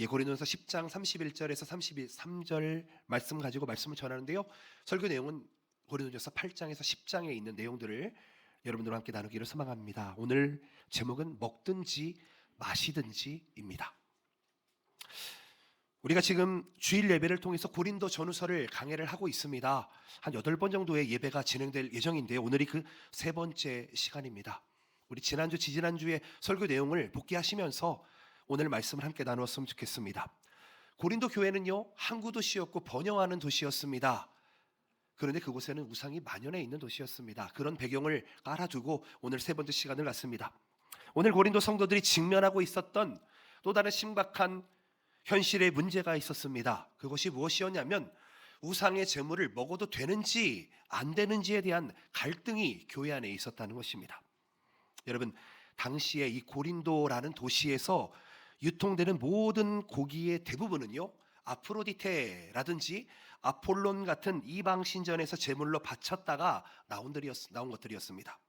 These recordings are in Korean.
고린도전서 10장 31절에서 33절 말씀 가지고 말씀을 전하는데요. 설교 내용은 고린도전서 8장에서 10장에 있는 내용들을 여러분들과 함께 나누기를 소망합니다. 오늘 제목은 먹든지 마시든지입니다. 우리가 지금 주일 예배를 통해서 고린도 전후서를 강해를 하고 있습니다. 한 8번 정도의 예배가 진행될 예정인데요. 오늘이 그 세 번째 시간입니다. 우리 지난주, 지지난주의 설교 내용을 복귀하시면서 오늘 말씀을 함께 나누었으면 좋겠습니다. 고린도 교회는요, 항구 도시였고 번영하는 도시였습니다. 그런데 그곳에는 우상이 만연해 있는 도시였습니다. 그런 배경을 깔아두고 오늘 세 번째 시간을 갖습니다. 오늘 고린도 성도들이 직면하고 있었던 또 다른 심각한 현실의 문제가 있었습니다. 그것이 무엇이었냐면 우상의 제물을 먹어도 되는지 안 되는지에 대한 갈등이 교회 안에 있었다는 것입니다. 여러분, 당시에 이 고린도라는 도시에서 유통되는 모든 고기의 대부분은요, 아프로디테라든지 아폴론 같은 이방 신전에서 제물로 바쳤다가 나온 것들이었습니다.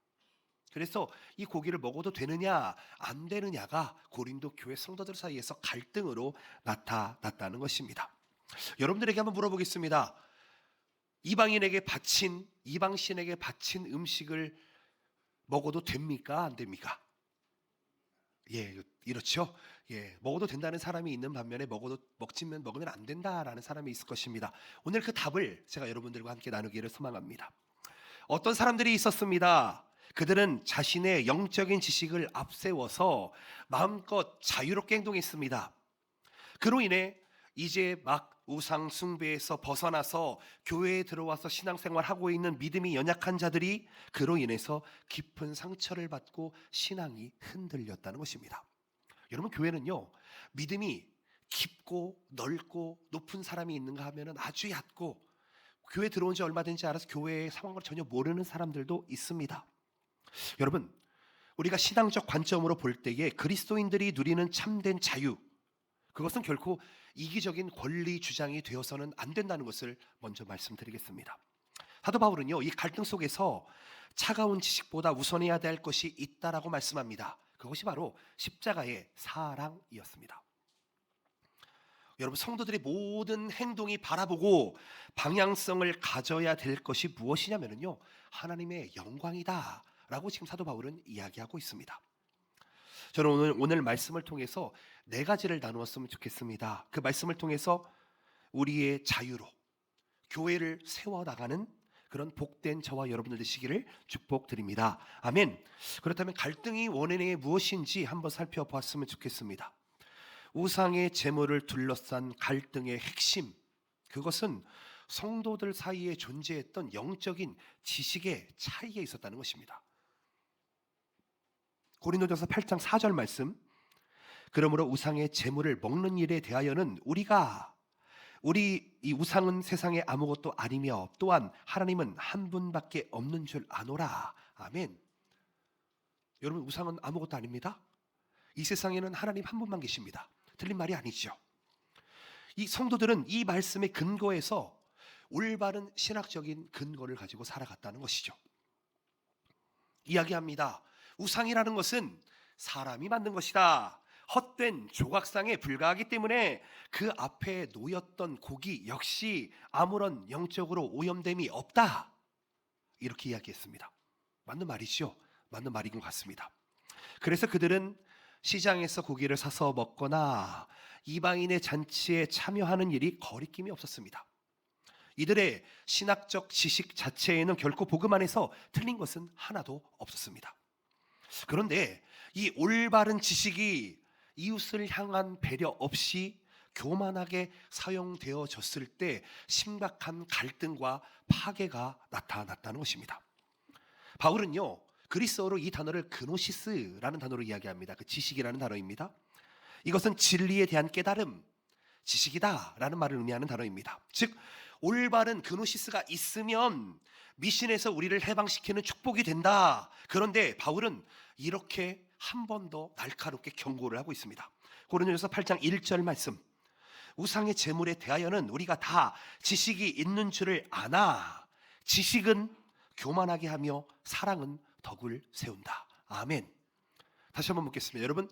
그래서 이 고기를 먹어도 되느냐 안 되느냐가 고린도 교회 성도들 사이에서 갈등으로 나타났다는 것입니다. 여러분들에게 한번 물어보겠습니다. 이방신에게 바친 음식을 먹어도 됩니까? 안 됩니까? 예, 이렇죠. 예, 먹어도 된다는 사람이 있는 반면에 먹으면 안 된다라는 사람이 있을 것입니다. 오늘 그 답을 제가 여러분들과 함께 나누기를 소망합니다. 어떤 사람들이 있었습니다. 그들은 자신의 영적인 지식을 앞세워서 마음껏 자유롭게 행동했습니다. 그로 인해 이제 막 우상 숭배에서 벗어나서 교회에 들어와서 신앙생활하고 있는 믿음이 연약한 자들이 그로 인해서 깊은 상처를 받고 신앙이 흔들렸다는 것입니다. 여러분, 교회는요, 믿음이 깊고 넓고 높은 사람이 있는가 하면 아주 얕고 교회 들어온 지 얼마 된지 알아서 교회의 상황을 전혀 모르는 사람들도 있습니다. 여러분, 우리가 신앙적 관점으로 볼 때에 그리스도인들이 누리는 참된 자유, 그것은 결코 이기적인 권리 주장이 되어서는 안 된다는 것을 먼저 말씀드리겠습니다. 사도 바울은요, 이 갈등 속에서 차가운 지식보다 우선해야 될 것이 있다라고 말씀합니다. 그것이 바로 십자가의 사랑이었습니다. 여러분, 성도들의 모든 행동이 바라보고 방향성을 가져야 될 것이 무엇이냐면요, 하나님의 영광이다 라고 지금 사도 바울은 이야기하고 있습니다. 저는 오늘 말씀을 통해서 4가지를 나누었으면 좋겠습니다. 그 말씀을 통해서 우리의 자유로 교회를 세워나가는 그런 복된 저와 여러분들 되시기를 축복드립니다. 아멘. 그렇다면 갈등이 원인이 무엇인지 한번 살펴보았으면 좋겠습니다. 우상의 제물을 둘러싼 갈등의 핵심, 그것은 성도들 사이에 존재했던 영적인 지식의 차이에 있었다는 것입니다. 고린도전서 8장 4절 말씀, 그러므로 우상의 제물을 먹는 일에 대하여는 우리 이 우상은 세상에 아무것도 아니며 또한 하나님은 한 분밖에 없는 줄 아노라. 아멘. 여러분, 우상은 아무것도 아닙니다. 이 세상에는 하나님 한 분만 계십니다. 틀린 말이 아니죠. 이 성도들은 이 말씀의 근거에서 올바른 신학적인 근거를 가지고 살아갔다는 것이죠. 이야기합니다. 우상이라는 것은 사람이 만든 것이다. 헛된 조각상에 불과하기 때문에 그 앞에 놓였던 고기 역시 아무런 영적으로 오염됨이 없다. 이렇게 이야기했습니다. 맞는 말이죠. 맞는 말인 것 같습니다. 그래서 그들은 시장에서 고기를 사서 먹거나 이방인의 잔치에 참여하는 일이 거리낌이 없었습니다. 이들의 신학적 지식 자체에는 결코 복음 안에서 틀린 것은 하나도 없었습니다. 그런데 이 올바른 지식이 이웃을 향한 배려 없이 교만하게 사용되어졌을 때 심각한 갈등과 파괴가 나타났다는 것입니다. 바울은요, 그리스어로 이 단어를 그노시스라는 단어로 이야기합니다. 그 지식이라는 단어입니다. 이것은 진리에 대한 깨달음, 지식이다라는 말을 의미하는 단어입니다. 즉, 올바른 그노시스가 있으면 미신에서 우리를 해방시키는 축복이 된다. 그런데 바울은 이렇게 한 번 더 날카롭게 경고를 하고 있습니다. 고린도전서 8장 1절 말씀, 우상의 제물에 대하여는 우리가 다 지식이 있는 줄을 아나 지식은 교만하게 하며 사랑은 덕을 세운다. 아멘. 다시 한번 묻겠습니다. 여러분,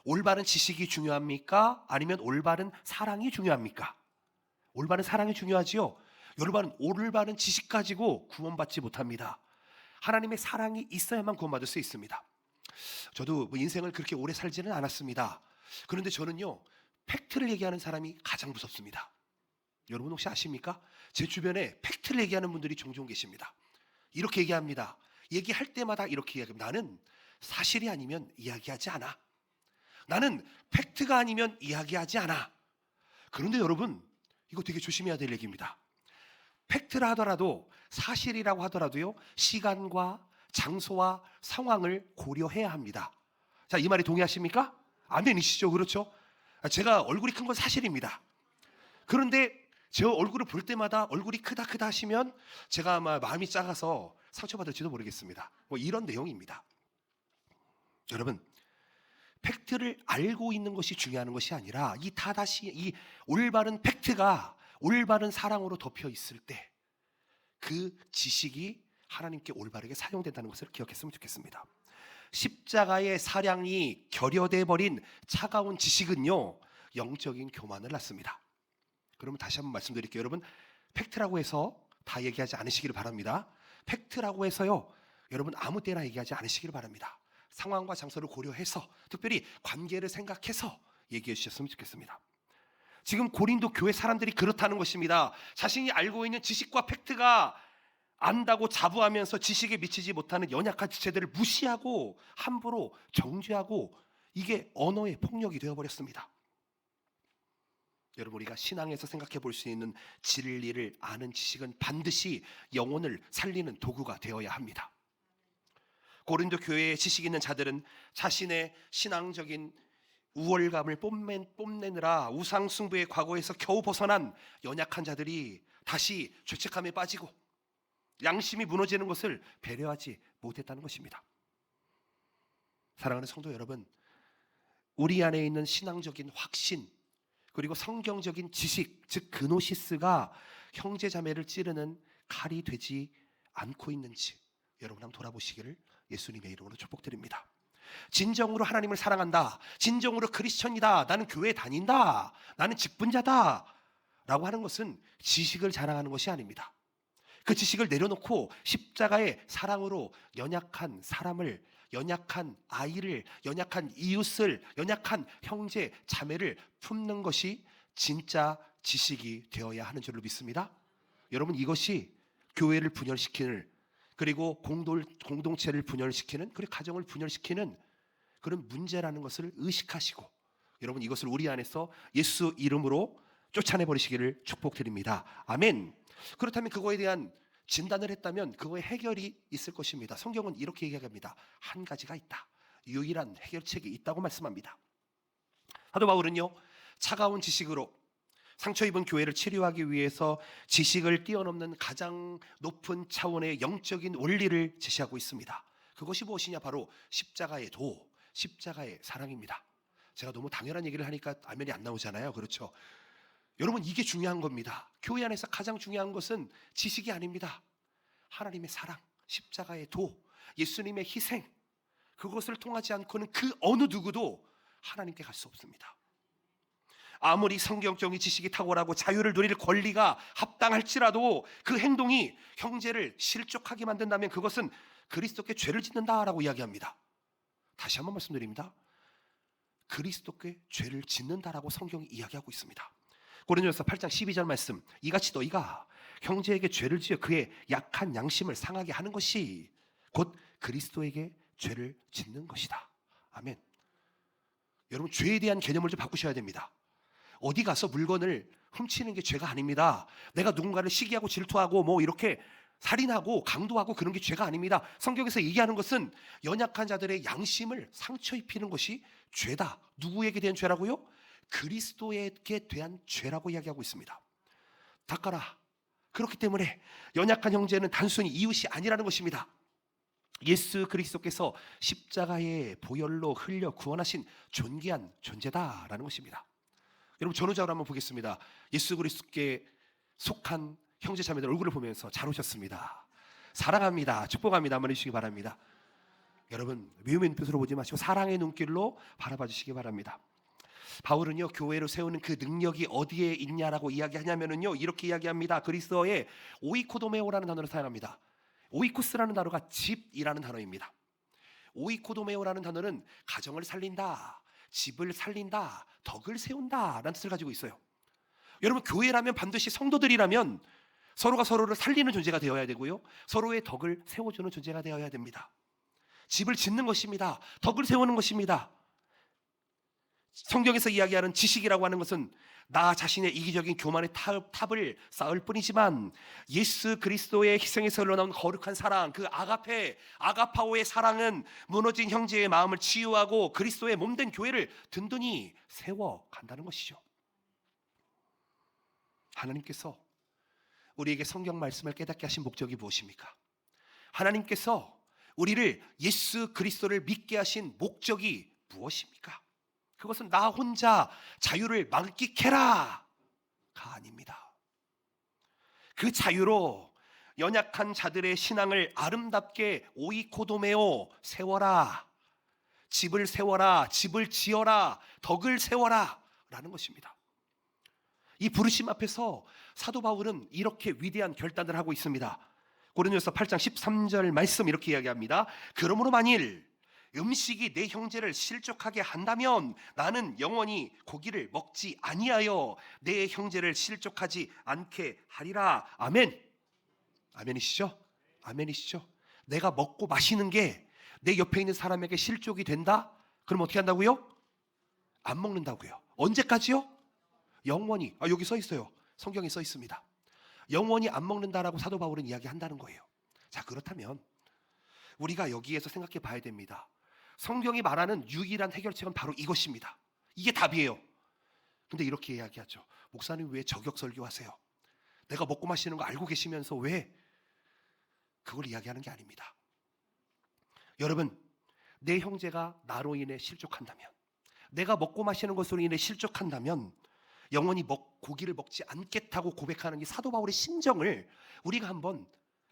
올바른 지식이 중요합니까? 아니면 올바른 사랑이 중요합니까? 올바른 사랑이 중요하지요. 여러분, 올바른 지식 가지고 구원받지 못합니다. 하나님의 사랑이 있어야만 구원받을 수 있습니다. 저도 인생을 그렇게 오래 살지는 않았습니다. 그런데 저는요, 팩트를 얘기하는 사람이 가장 무섭습니다. 여러분 혹시 아십니까? 제 주변에 팩트를 얘기하는 분들이 종종 계십니다. 이렇게 얘기합니다. 얘기할 때마다 이렇게 얘기합니다. 나는 사실이 아니면 이야기하지 않아. 나는 팩트가 아니면 이야기하지 않아. 그런데 여러분, 이거 되게 조심해야 될 얘기입니다. 팩트라 하더라도, 사실이라고 하더라도요, 시간과 장소와 상황을 고려해야 합니다. 자, 이 말에 동의하십니까? 아멘이시죠? 그렇죠? 제가 얼굴이 큰 건 사실입니다. 그런데 제 얼굴을 볼 때마다 얼굴이 크다 하시면 제가 아마 마음이 작아서 상처받을지도 모르겠습니다. 뭐 이런 내용입니다. 여러분, 팩트를 알고 있는 것이 중요한 것이 아니라 이 올바른 팩트가 올바른 사랑으로 덮여 있을 때 그 지식이 하나님께 올바르게 사용된다는 것을 기억했으면 좋겠습니다. 십자가의 사랑이 결여돼 버린 차가운 지식은요, 영적인 교만을 낳습니다. 그러면 다시 한번 말씀드릴게요. 여러분, 팩트라고 해서 다 얘기하지 않으시기를 바랍니다. 팩트라고 해서요, 여러분 아무 때나 얘기하지 않으시기를 바랍니다. 상황과 장소를 고려해서, 특별히 관계를 생각해서 얘기해 주셨으면 좋겠습니다. 지금 고린도 교회 사람들이 그렇다는 것입니다. 자신이 알고 있는 지식과 팩트가 안다고 자부하면서 지식에 미치지 못하는 연약한 지체들을 무시하고 함부로 정죄하고, 이게 언어의 폭력이 되어버렸습니다. 여러분, 우리가 신앙에서 생각해 볼 수 있는 진리를 아는 지식은 반드시 영혼을 살리는 도구가 되어야 합니다. 고린도 교회에 지식 있는 자들은 자신의 신앙적인 우월감을 뽐내느라 우상숭배의 과거에서 겨우 벗어난 연약한 자들이 다시 죄책감에 빠지고 양심이 무너지는 것을 배려하지 못했다는 것입니다. 사랑하는 성도 여러분, 우리 안에 있는 신앙적인 확신, 그리고 성경적인 지식, 즉 그노시스가 형제자매를 찌르는 칼이 되지 않고 있는지 여러분 한번 돌아보시기를 예수님의 이름으로 축복드립니다. 진정으로 하나님을 사랑한다, 진정으로 크리스천이다, 나는 교회 다닌다, 나는 직분자다 라고 하는 것은 지식을 자랑하는 것이 아닙니다. 그 지식을 내려놓고 십자가의 사랑으로 연약한 사람을, 연약한 아이를, 연약한 이웃을, 연약한 형제 자매를 품는 것이 진짜 지식이 되어야 하는 줄로 믿습니다. 여러분, 이것이 교회를 분열시키는, 그리고 공동체를 분열시키는, 그리고 가정을 분열시키는 그런 문제라는 것을 의식하시고, 여러분 이것을 우리 안에서 예수 이름으로 쫓아내버리시기를 축복드립니다. 아멘. 그렇다면 그거에 대한 진단을 했다면 그거의 해결이 있을 것입니다. 성경은 이렇게 얘기합니다. 한 가지가 있다. 유일한 해결책이 있다고 말씀합니다. 사도 바울은요, 차가운 지식으로 상처 입은 교회를 치료하기 위해서 지식을 뛰어넘는 가장 높은 차원의 영적인 원리를 제시하고 있습니다. 그것이 무엇이냐? 바로 십자가의 도, 십자가의 사랑입니다. 제가 너무 당연한 얘기를 하니까 아멘이 안 나오잖아요. 그렇죠? 여러분, 이게 중요한 겁니다. 교회 안에서 가장 중요한 것은 지식이 아닙니다. 하나님의 사랑, 십자가의 도, 예수님의 희생, 그것을 통하지 않고는 그 어느 누구도 하나님께 갈 수 없습니다. 아무리 성경적인 지식이 탁월하고 자유를 누릴 권리가 합당할지라도 그 행동이 형제를 실족하게 만든다면 그것은 그리스도께 죄를 짓는다라고 이야기합니다. 다시 한번 말씀드립니다. 그리스도께 죄를 짓는다라고 성경이 이야기하고 있습니다. 고린도전서 8장 12절 말씀, 이같이 너희가 형제에게 죄를 지어 그의 약한 양심을 상하게 하는 것이 곧 그리스도에게 죄를 짓는 것이다. 아멘. 여러분, 죄에 대한 개념을 좀 바꾸셔야 됩니다. 어디 가서 물건을 훔치는 게 죄가 아닙니다. 내가 누군가를 시기하고 질투하고 뭐 이렇게 살인하고 강도하고 그런 게 죄가 아닙니다. 성경에서 얘기하는 것은 연약한 자들의 양심을 상처 입히는 것이 죄다. 누구에게 대한 죄라고요? 그리스도에게 대한 죄라고 이야기하고 있습니다. 닦아라. 그렇기 때문에 연약한 형제는 단순히 이웃이 아니라는 것입니다. 예수 그리스도께서 십자가의 보혈로 흘려 구원하신 존귀한 존재다라는 것입니다. 여러분, 전후적으로 한번 보겠습니다. 예수 그리스도께 속한 형제 자매들 얼굴을 보면서 잘 오셨습니다, 사랑합니다, 축복합니다 한번 해주시기 바랍니다. 여러분 미움의 눈빛으로 보지 마시고 사랑의 눈길로 바라봐 주시기 바랍니다. 바울은요 교회를 세우는 그 능력이 어디에 있냐라고 이야기하냐면은요 이렇게 이야기합니다. 그리스어에 오이코도메오라는 단어를 사용합니다. 오이코스라는 단어가 집이라는 단어입니다. 오이코도메오라는 단어는 가정을 살린다, 집을 살린다, 덕을 세운다라는 뜻을 가지고 있어요. 여러분 교회라면 반드시 성도들이라면 서로가 서로를 살리는 존재가 되어야 되고요, 서로의 덕을 세워주는 존재가 되어야 됩니다. 집을 짓는 것입니다. 덕을 세우는 것입니다. 성경에서 이야기하는 지식이라고 하는 것은 나 자신의 이기적인 교만의 탑을 쌓을 뿐이지만 예수 그리스도의 희생에서 흘러나온 거룩한 사랑, 그 아가파오의 사랑은 무너진 형제의 마음을 치유하고 그리스도의 몸된 교회를 든든히 세워간다는 것이죠. 하나님께서 우리에게 성경 말씀을 깨닫게 하신 목적이 무엇입니까? 하나님께서 우리를 예수 그리스도를 믿게 하신 목적이 무엇입니까? 그것은 나 혼자 자유를 만끽해라가 아닙니다. 그 자유로 연약한 자들의 신앙을 아름답게 오이코도메오 세워라, 집을 세워라, 집을 지어라, 덕을 세워라 라는 것입니다. 이 부르심 앞에서 사도 바울은 이렇게 위대한 결단을 하고 있습니다. 고린도서 8장 13절 말씀 이렇게 이야기합니다. 그러므로 만일 음식이 내 형제를 실족하게 한다면 나는 영원히 고기를 먹지 아니하여 내 형제를 실족하지 않게 하리라. 아멘. 아멘이시죠? 아멘이시죠? 내가 먹고 마시는 게 내 옆에 있는 사람에게 실족이 된다? 그럼 어떻게 한다고요? 안 먹는다고요. 언제까지요? 영원히. 여기 써 있어요. 성경에 써 있습니다. 영원히 안 먹는다라고 사도 바울은 이야기한다는 거예요. 자, 그렇다면 우리가 여기에서 생각해 봐야 됩니다. 성경이 말하는 유일한 해결책은 바로 이것입니다. 이게 답이에요. 근데 이렇게 이야기하죠. 목사님 왜 저격 설교하세요? 내가 먹고 마시는 거 알고 계시면서 왜 그걸 이야기하는 게 아닙니다. 여러분, 내 형제가 나로 인해 실족한다면, 내가 먹고 마시는 것으로 인해 실족한다면 영원히 고기를 먹지 않겠다고 고백하는 이 사도 바울의 심정을 우리가 한번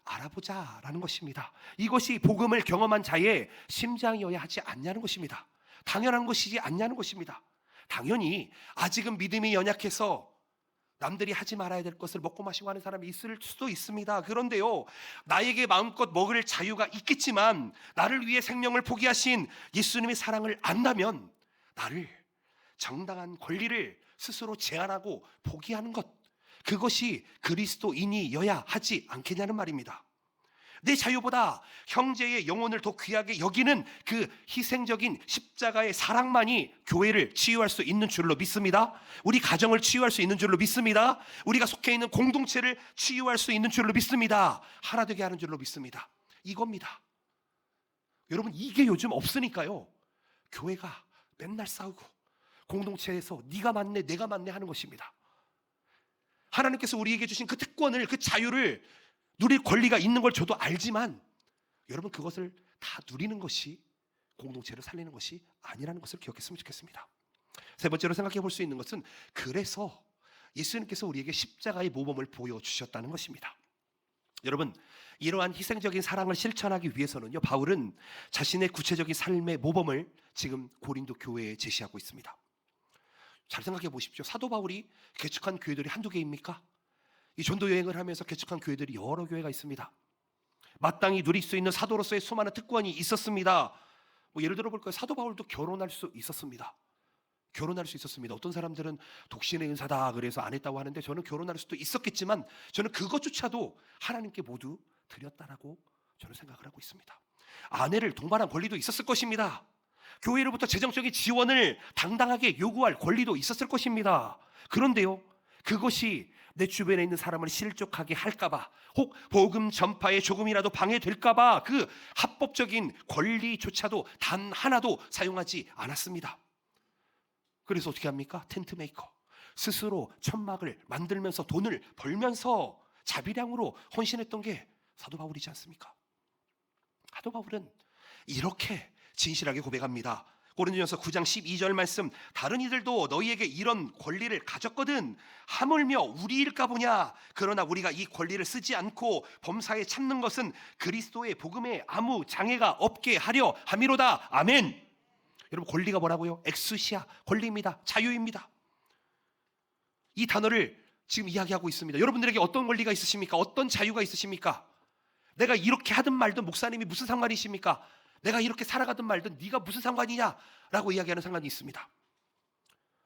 알아보자라는 것입니다. 이것이 복음을 경험한 자의 심장이어야 하지 않냐는 것입니다. 당연한 것이지 않냐는 것입니다. 당연히 아직은 믿음이 연약해서 남들이 하지 말아야 될 것을 먹고 마시고 하는 사람이 있을 수도 있습니다. 그런데요, 나에게 마음껏 먹을 자유가 있겠지만 나를 위해 생명을 포기하신 예수님의 사랑을 안다면 나를 정당한 권리를 스스로 제한하고 포기하는 것, 그것이 그리스도인이어야 하지 않겠냐는 말입니다. 내 자유보다 형제의 영혼을 더 귀하게 여기는 그 희생적인 십자가의 사랑만이 교회를 치유할 수 있는 줄로 믿습니다. 우리 가정을 치유할 수 있는 줄로 믿습니다. 우리가 속해 있는 공동체를 치유할 수 있는 줄로 믿습니다. 하나 되게 하는 줄로 믿습니다. 이겁니다. 여러분, 이게 요즘 없으니까요, 교회가 맨날 싸우고 공동체에서 네가 맞네 내가 맞네 하는 것입니다. 하나님께서 우리에게 주신 그 특권을, 그 자유를 누릴 권리가 있는 걸 저도 알지만 여러분, 그것을 다 누리는 것이 공동체를 살리는 것이 아니라는 것을 기억했으면 좋겠습니다. 세 번째로 생각해 볼 수 있는 것은, 그래서 예수님께서 우리에게 십자가의 모범을 보여주셨다는 것입니다. 여러분, 이러한 희생적인 사랑을 실천하기 위해서는요, 바울은 자신의 구체적인 삶의 모범을 지금 고린도 교회에 제시하고 있습니다. 잘 생각해 보십시오. 사도 바울이 개척한 교회들이 한두 개입니까? 이 전도 여행을 하면서 개척한 교회들이 여러 교회가 있습니다. 마땅히 누릴 수 있는 사도로서의 수많은 특권이 있었습니다. 예를 들어 볼까요? 사도 바울도 결혼할 수 있었습니다. 결혼할 수 있었습니다. 어떤 사람들은 독신의 은사다 그래서 안 했다고 하는데, 저는 결혼할 수도 있었겠지만 저는 그것조차도 하나님께 모두 드렸다라고 저는 생각을 하고 있습니다. 아내를 동반한 권리도 있었을 것입니다. 교회로부터 재정적인 지원을 당당하게 요구할 권리도 있었을 것입니다. 그런데요, 그것이 내 주변에 있는 사람을 실족하게 할까봐, 혹 복음 전파에 조금이라도 방해될까봐 그 합법적인 권리조차도 단 하나도 사용하지 않았습니다. 그래서 어떻게 합니까? 텐트 메이커, 스스로 천막을 만들면서 돈을 벌면서 자비량으로 헌신했던 게 사도 바울이지 않습니까? 사도 바울은 이렇게 진실하게 고백합니다. 고린도전서 9장 12절 말씀, 다른 이들도 너희에게 이런 권리를 가졌거든 하물며 우리일까 보냐. 그러나 우리가 이 권리를 쓰지 않고 범사에 참는 것은 그리스도의 복음에 아무 장애가 없게 하려 함이로다. 아멘. 여러분, 권리가 뭐라고요? 엑수시아, 권리입니다. 자유입니다. 이 단어를 지금 이야기하고 있습니다. 여러분들에게 어떤 권리가 있으십니까? 어떤 자유가 있으십니까? 내가 이렇게 하든 말든 목사님이 무슨 상관이십니까? 내가 이렇게 살아가든 말든 네가 무슨 상관이냐라고 이야기하는 상관이 있습니다.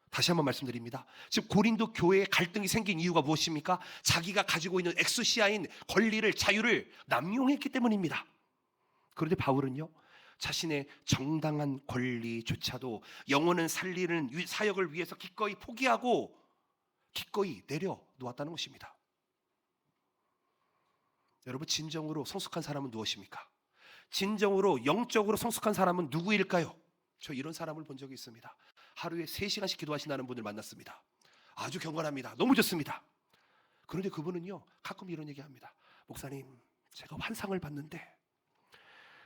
다시 한번 말씀드립니다. 지금 고린도 교회에 갈등이 생긴 이유가 무엇입니까? 자기가 가지고 있는 엑수시아인 권리를, 자유를 남용했기 때문입니다. 그런데 바울은요, 자신의 정당한 권리조차도 영혼을 살리는 사역을 위해서 기꺼이 포기하고 기꺼이 내려놓았다는 것입니다. 여러분, 진정으로 성숙한 사람은 무엇입니까? 진정으로 영적으로 성숙한 사람은 누구일까요? 저 이런 사람을 본 적이 있습니다. 하루에 3시간씩 기도하신다는 분을 만났습니다. 아주 경건합니다. 너무 좋습니다. 그런데 그분은요, 가끔 이런 얘기합니다. 목사님, 제가 환상을 봤는데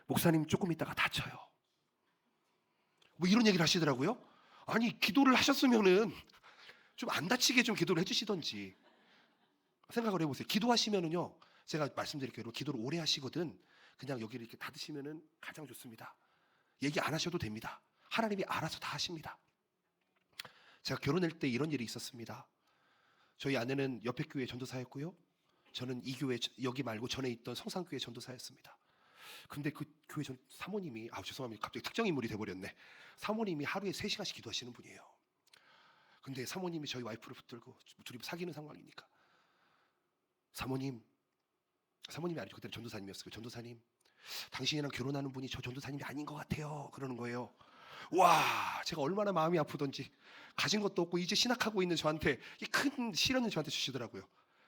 목사님 조금 있다가 다쳐요. 뭐 이런 얘기를 하시더라고요. 아니, 기도를 하셨으면은 좀 안 다치게 좀 기도를 해주시던지. 생각을 해보세요. 기도하시면은요, 제가 말씀드릴게요. 기도를 오래 하시거든 그냥 여기를 이렇게 닫으시면은 가장 좋습니다. 얘기 안 하셔도 됩니다. 하나님이 알아서 다 하십니다. 제가 결혼할 때 이런 일이 있었습니다. 저희 아내는 옆에 교회 전도사였고요, 저는 이 교회, 여기 말고 전에 있던 성산교회 전도사였습니다. 근데 그 교회 사모님이, 죄송합니다. 갑자기 특정 인물이 돼버렸네. 사모님이 하루에 3시간씩 기도하시는 분이에요. 근데 사모님이 저희 와이프를 붙들고, 둘이 사귀는 상황이니까, 사모님이 아니죠. 그때는 전도사님이었어요. 전도사님, 당신이랑 결혼하는 분이 저 전도사님이 아닌 것 같아요. 그러는 거예요. 와, 제가 얼마나 마음이 아프던지, 가진 것도 없고 이제 신학하고 있는 저한테 이 큰 시련을 저한테 주시더라고요.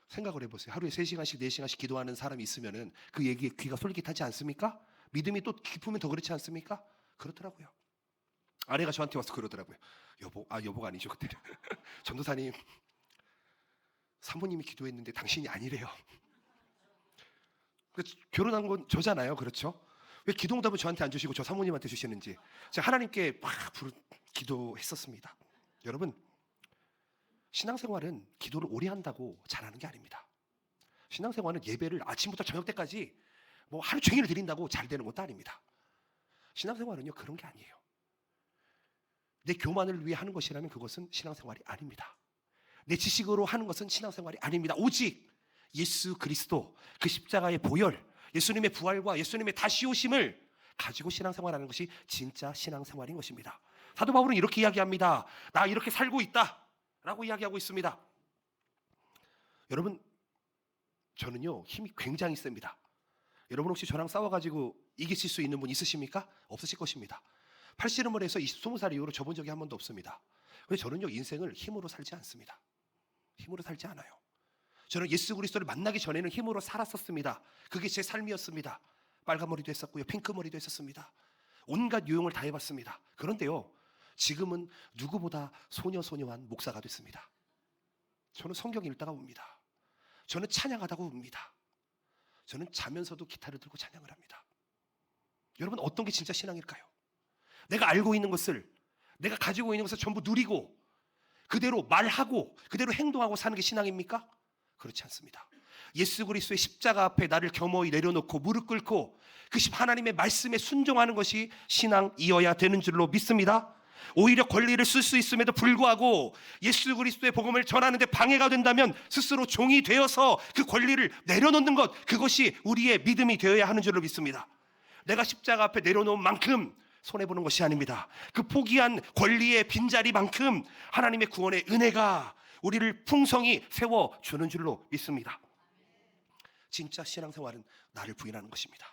생각을 해보세요. 하루에 3시간씩 4시간씩 기도하는 사람이 있으면은 그 얘기에 귀가 솔깃하지 않습니까? 믿음이 또 깊으면 더 그렇지 않습니까? 그렇더라고요. 아내가 저한테 와서 그러더라고요. 여보가 아니죠 그때. 전도사님, 사모님이 기도했는데 당신이 아니래요. 결혼한 건 저잖아요. 그렇죠? 왜 기도응답은 저한테 안 주시고 저 사모님한테 주시는지. 제가 하나님께 막 기도했었습니다. 여러분, 신앙생활은 기도를 오래 한다고 잘하는 게 아닙니다. 신앙생활은 예배를 아침부터 저녁 때까지 뭐 하루 종일 드린다고 잘 되는 것도 아닙니다. 신앙생활은요, 그런 게 아니에요. 내 교만을 위해 하는 것이라면 그것은 신앙생활이 아닙니다. 내 지식으로 하는 것은 신앙생활이 아닙니다. 오직 예수 그리스도, 그 십자가의 보혈, 예수님의 부활과 예수님의 다시 오심을 가지고 신앙생활하는 것이 진짜 신앙생활인 것입니다. 사도 바울은 이렇게 이야기합니다. 나 이렇게 살고 있다 라고 이야기하고 있습니다. 여러분, 저는요, 힘이 굉장히 셉니다. 여러분 혹시 저랑 싸워가지고 이기실 수 있는 분 있으십니까? 없으실 것입니다. 팔씨름을 해서 20살 이후로 져본 적이 한 번도 없습니다. 근데 저는요, 인생을 힘으로 살지 않습니다. 힘으로 살지 않아요. 저는 예수 그리스도를 만나기 전에는 힘으로 살았었습니다. 그게 제 삶이었습니다. 빨간 머리도 했었고요, 핑크 머리도 했었습니다. 온갖 유형을 다 해봤습니다. 그런데요, 지금은 누구보다 소녀소녀한 목사가 됐습니다. 저는 성경 읽다가 웁니다. 저는 찬양하다가 웁니다. 저는 자면서도 기타를 들고 찬양을 합니다. 여러분, 어떤 게 진짜 신앙일까요? 내가 알고 있는 것을, 내가 가지고 있는 것을 전부 누리고 그대로 말하고 그대로 행동하고 사는 게 신앙입니까? 그렇지 않습니다. 예수 그리스도의 십자가 앞에 나를 겸허히 내려놓고 무릎 꿇고 그 하나님의 말씀에 순종하는 것이 신앙이어야 되는 줄로 믿습니다. 오히려 권리를 쓸 수 있음에도 불구하고 예수 그리스도의 복음을 전하는데 방해가 된다면 스스로 종이 되어서 그 권리를 내려놓는 것, 그것이 우리의 믿음이 되어야 하는 줄로 믿습니다. 내가 십자가 앞에 내려놓은 만큼 손해보는 것이 아닙니다. 그 포기한 권리의 빈자리만큼 하나님의 구원의 은혜가 우리를 풍성히 세워주는 줄로 믿습니다. 진짜 신앙생활은 나를 부인하는 것입니다.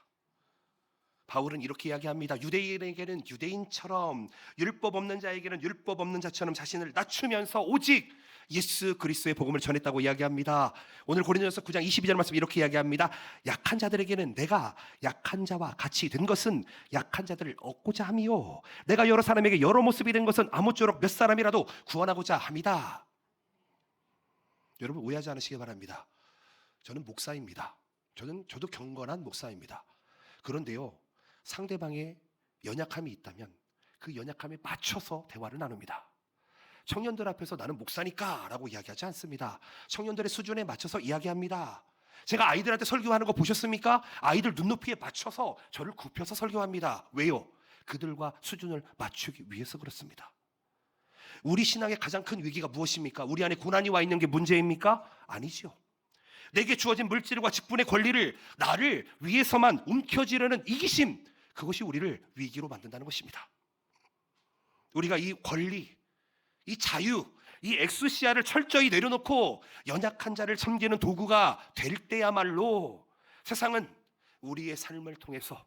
바울은 이렇게 이야기합니다. 유대인에게는 유대인처럼, 율법 없는 자에게는 율법 없는 자처럼 자신을 낮추면서 오직 예수 그리스도의 복음을 전했다고 이야기합니다. 오늘 고린도전서 9장 22절 말씀 이렇게 이야기합니다. 약한 자들에게는 내가 약한 자와 같이 된 것은 약한 자들을 얻고자 함이요, 내가 여러 사람에게 여러 모습이 된 것은 아무쪼록 몇 사람이라도 구원하고자 함이다. 여러분, 오해하지 않으시기 바랍니다. 저는 목사입니다. 저도 경건한 목사입니다. 그런데요, 상대방의 연약함이 있다면 그 연약함에 맞춰서 대화를 나눕니다. 청년들 앞에서 나는 목사니까 라고 이야기하지 않습니다. 청년들의 수준에 맞춰서 이야기합니다. 제가 아이들한테 설교하는 거 보셨습니까? 아이들 눈높이에 맞춰서 저를 굽혀서 설교합니다. 왜요? 그들과 수준을 맞추기 위해서 그렇습니다. 우리 신앙의 가장 큰 위기가 무엇입니까? 우리 안에 고난이 와 있는 게 문제입니까? 아니죠. 내게 주어진 물질과 직분의 권리를 나를 위해서만 움켜쥐려는 이기심, 그것이 우리를 위기로 만든다는 것입니다. 우리가 이 권리, 이 자유, 이 엑스시아를 철저히 내려놓고 연약한 자를 섬기는 도구가 될 때야말로 세상은 우리의 삶을 통해서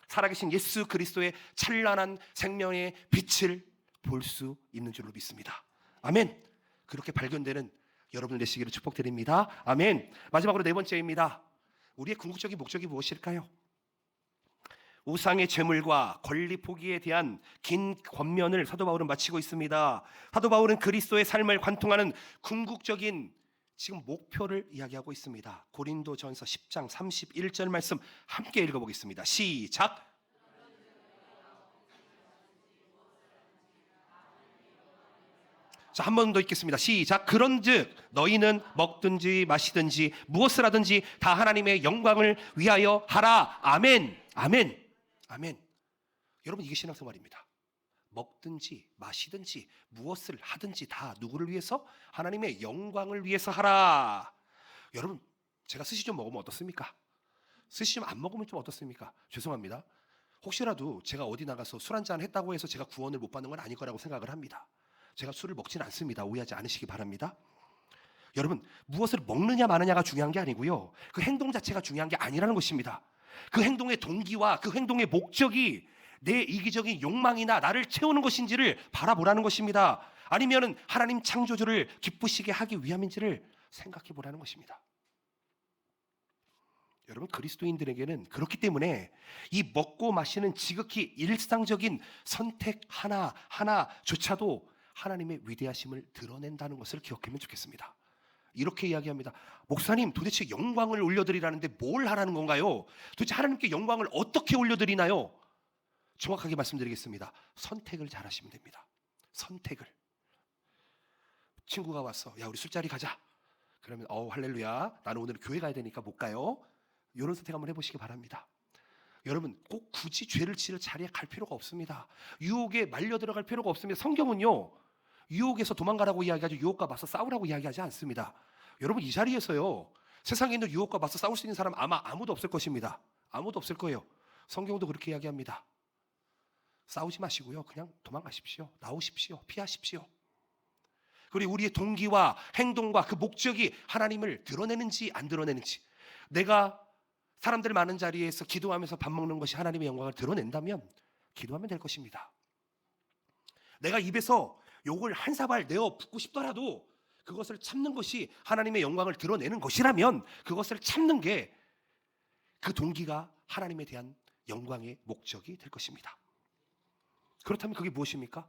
살아계신 예수 그리스도의 찬란한 생명의 빛을 볼 수 있는 줄로 믿습니다. 아멘. 그렇게 발견되는 여러분 되시기를 축복드립니다. 아멘. 마지막으로 네 번째입니다. 우리의 궁극적인 목적이 무엇일까요? 우상의 재물과 권리 포기에 대한 긴 권면을 사도 바울은 마치고 있습니다. 사도 바울은 그리스도의 삶을 관통하는 궁극적인 지금 목표를 이야기하고 있습니다. 고린도전서 10장 31절 말씀 함께 읽어보겠습니다. 시작. 자, 한 번 더 읽겠습니다. 시작. 그런즉 너희는 먹든지 마시든지 무엇을 하든지 다 하나님의 영광을 위하여 하라. 아멘. 아멘. 아멘. 여러분, 이게 신앙생활입니다. 먹든지 마시든지 무엇을 하든지 다 누구를 위해서? 하나님의 영광을 위해서 하라. 여러분, 제가 스시 좀 먹으면 어떻습니까? 스시 좀 안 먹으면 좀 어떻습니까? 죄송합니다. 혹시라도 제가 어디 나가서 술 한잔 했다고 해서 제가 구원을 못 받는 건 아닐 거라고 생각을 합니다. 제가 술을 먹지는 않습니다. 오해하지 않으시기 바랍니다. 여러분, 무엇을 먹느냐 마느냐가 중요한 게 아니고요, 그 행동 자체가 중요한 게 아니라는 것입니다. 그 행동의 동기와 그 행동의 목적이 내 이기적인 욕망이나 나를 채우는 것인지를 바라보라는 것입니다. 아니면은 하나님 창조주를 기쁘시게 하기 위함인지를 생각해 보라는 것입니다. 여러분, 그리스도인들에게는 그렇기 때문에 이 먹고 마시는 지극히 일상적인 선택 하나하나조차도 하나님의 위대하심을 드러낸다는 것을 기억하면 좋겠습니다. 이렇게 이야기합니다. 목사님, 도대체 영광을 올려드리라는데 뭘 하라는 건가요? 도대체 하나님께 영광을 어떻게 올려드리나요? 정확하게 말씀드리겠습니다. 선택을 잘 하시면 됩니다. 선택을. 친구가 왔어. 야, 우리 술자리 가자. 그러면 할렐루야, 나는 오늘 교회 가야 되니까 못 가요. 이런 선택 한번 해보시기 바랍니다. 여러분, 꼭 굳이 죄를 지을 자리에 갈 필요가 없습니다. 유혹에 말려 들어갈 필요가 없습니다. 성경은요, 유혹에서 도망가라고 이야기하죠. 유혹과 맞서 싸우라고 이야기하지 않습니다. 여러분, 이 자리에서요, 세상에 있는 유혹과 맞서 싸울 수 있는 사람 아마 아무도 없을 것입니다. 아무도 없을 거예요. 성경도 그렇게 이야기합니다. 싸우지 마시고요, 그냥 도망가십시오. 나오십시오. 피하십시오. 그리고 우리의 동기와 행동과 그 목적이 하나님을 드러내는지 안 드러내는지, 내가 사람들 많은 자리에서 기도하면서 밥 먹는 것이 하나님의 영광을 드러낸다면 기도하면 될 것입니다. 내가 입에서 욕을 한 사발 내어 붓고 싶더라도 그것을 참는 것이 하나님의 영광을 드러내는 것이라면 그것을 참는 게 그 동기가 하나님에 대한 영광의 목적이 될 것입니다. 그렇다면 그게 무엇입니까?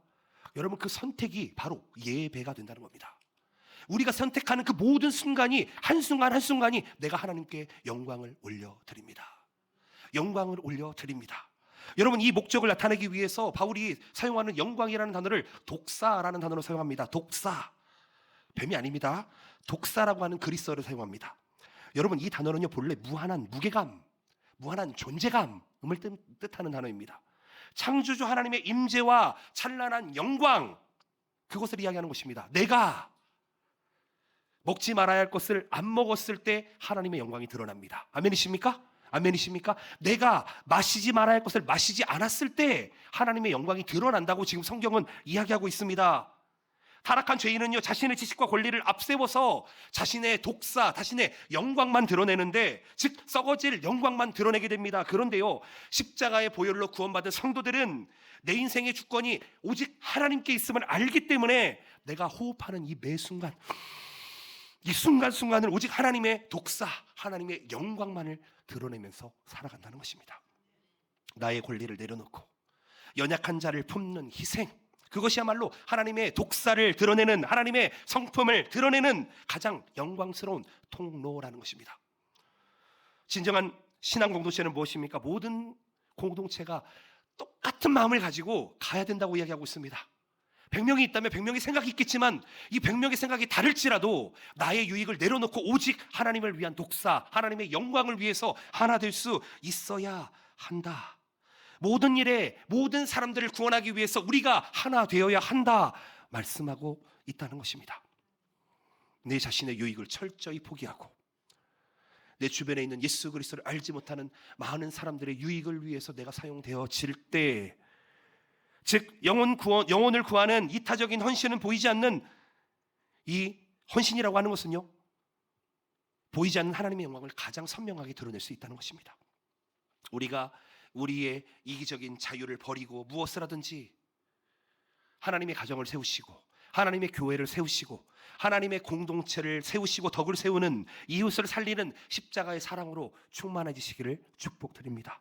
여러분, 그 선택이 바로 예배가 된다는 겁니다. 우리가 선택하는 그 모든 순간이 한순간 한순간이 내가 하나님께 영광을 올려드립니다. 영광을 올려드립니다. 여러분, 이 목적을 나타내기 위해서 바울이 사용하는 영광이라는 단어를 독사라는 단어로 사용합니다. 독사. 뱀이 아닙니다. 독사라고 하는 그리스어를 사용합니다. 여러분, 이 단어는요, 본래 무한한 무게감, 무한한 존재감을 뜻하는 단어입니다. 창조주 하나님의 임재와 찬란한 영광, 그것을 이야기하는 것입니다. 내가 먹지 말아야 할 것을 안 먹었을 때 하나님의 영광이 드러납니다. 아멘이십니까? 아멘이십니까? 내가 마시지 말아야 할 것을 마시지 않았을 때 하나님의 영광이 드러난다고 지금 성경은 이야기하고 있습니다. 타락한 죄인은요, 자신의 지식과 권리를 앞세워서 자신의 독사, 자신의 영광만 드러내는데, 즉 썩어질 영광만 드러내게 됩니다. 그런데요, 십자가의 보혈로 구원받은 성도들은 내 인생의 주권이 오직 하나님께 있음을 알기 때문에 내가 호흡하는 이 매 순간, 이 순간순간을 오직 하나님의 독사, 하나님의 영광만을 드러내면서 살아간다는 것입니다. 나의 권리를 내려놓고 연약한 자를 품는 희생, 그것이야말로 하나님의 독사를 드러내는, 하나님의 성품을 드러내는 가장 영광스러운 통로라는 것입니다. 진정한 신앙 공동체는 무엇입니까? 모든 공동체가 똑같은 마음을 가지고 가야 된다고 이야기하고 있습니다. 100명이 있다면 100명의 생각이 있겠지만 이 100명의 생각이 다를지라도 나의 유익을 내려놓고 오직 하나님을 위한 독사, 하나님의 영광을 위해서 하나 될 수 있어야 한다. 모든 일에 모든 사람들을 구원하기 위해서 우리가 하나 되어야 한다 말씀하고 있다는 것입니다. 내 자신의 유익을 철저히 포기하고 내 주변에 있는 예수 그리스도를 알지 못하는 많은 사람들의 유익을 위해서 내가 사용되어질 때, 즉 영혼을 구하는 이타적인 헌신은 보이지 않는 이 헌신이라고 하는 것은요, 보이지 않는 하나님의 영광을 가장 선명하게 드러낼 수 있다는 것입니다. 우리가 우리의 이기적인 자유를 버리고 무엇을 하든지 하나님의 가정을 세우시고 하나님의 교회를 세우시고 하나님의 공동체를 세우시고 덕을 세우는, 이웃을 살리는 십자가의 사랑으로 충만해지시기를 축복드립니다.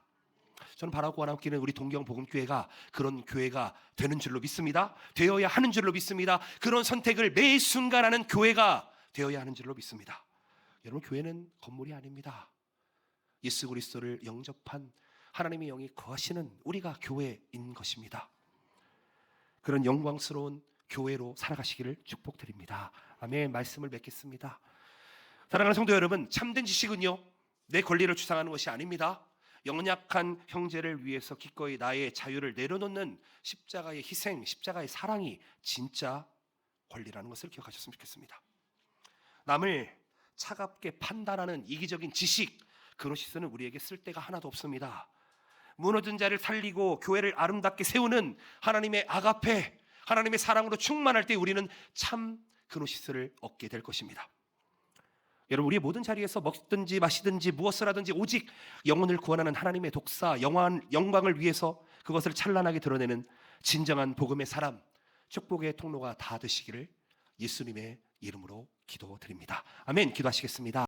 저는 바라고 원하기는 우리 동경복음교회가 그런 교회가 되는 줄로 믿습니다. 되어야 하는 줄로 믿습니다. 그런 선택을 매 순간 하는 교회가 되어야 하는 줄로 믿습니다. 여러분, 교회는 건물이 아닙니다. 예수 그리스도를 영접한 하나님의 영이 거하시는 우리가 교회인 것입니다. 그런 영광스러운 교회로 살아가시기를 축복드립니다. 아멘. 말씀을 맺겠습니다. 사랑하는 성도 여러분, 참된 지식은요, 내 권리를 주장하는 것이 아닙니다. 연약한 형제를 위해서 기꺼이 나의 자유를 내려놓는 십자가의 희생, 십자가의 사랑이 진짜 권리라는 것을 기억하셨으면 좋겠습니다. 남을 차갑게 판단하는 이기적인 지식, 그노시스는 우리에게 쓸데가 하나도 없습니다. 무너진 자를 살리고 교회를 아름답게 세우는 하나님의 아가페, 하나님의 사랑으로 충만할 때 우리는 참 그노시스를 얻게 될 것입니다. 여러분, 우리의 모든 자리에서 먹든지 마시든지 무엇을 하든지 오직 영혼을 구원하는 하나님의 독사, 영광을 위해서 그것을 찬란하게 드러내는 진정한 복음의 사람, 축복의 통로가 다 되시기를 예수님의 이름으로 기도드립니다. 아멘. 기도하시겠습니다.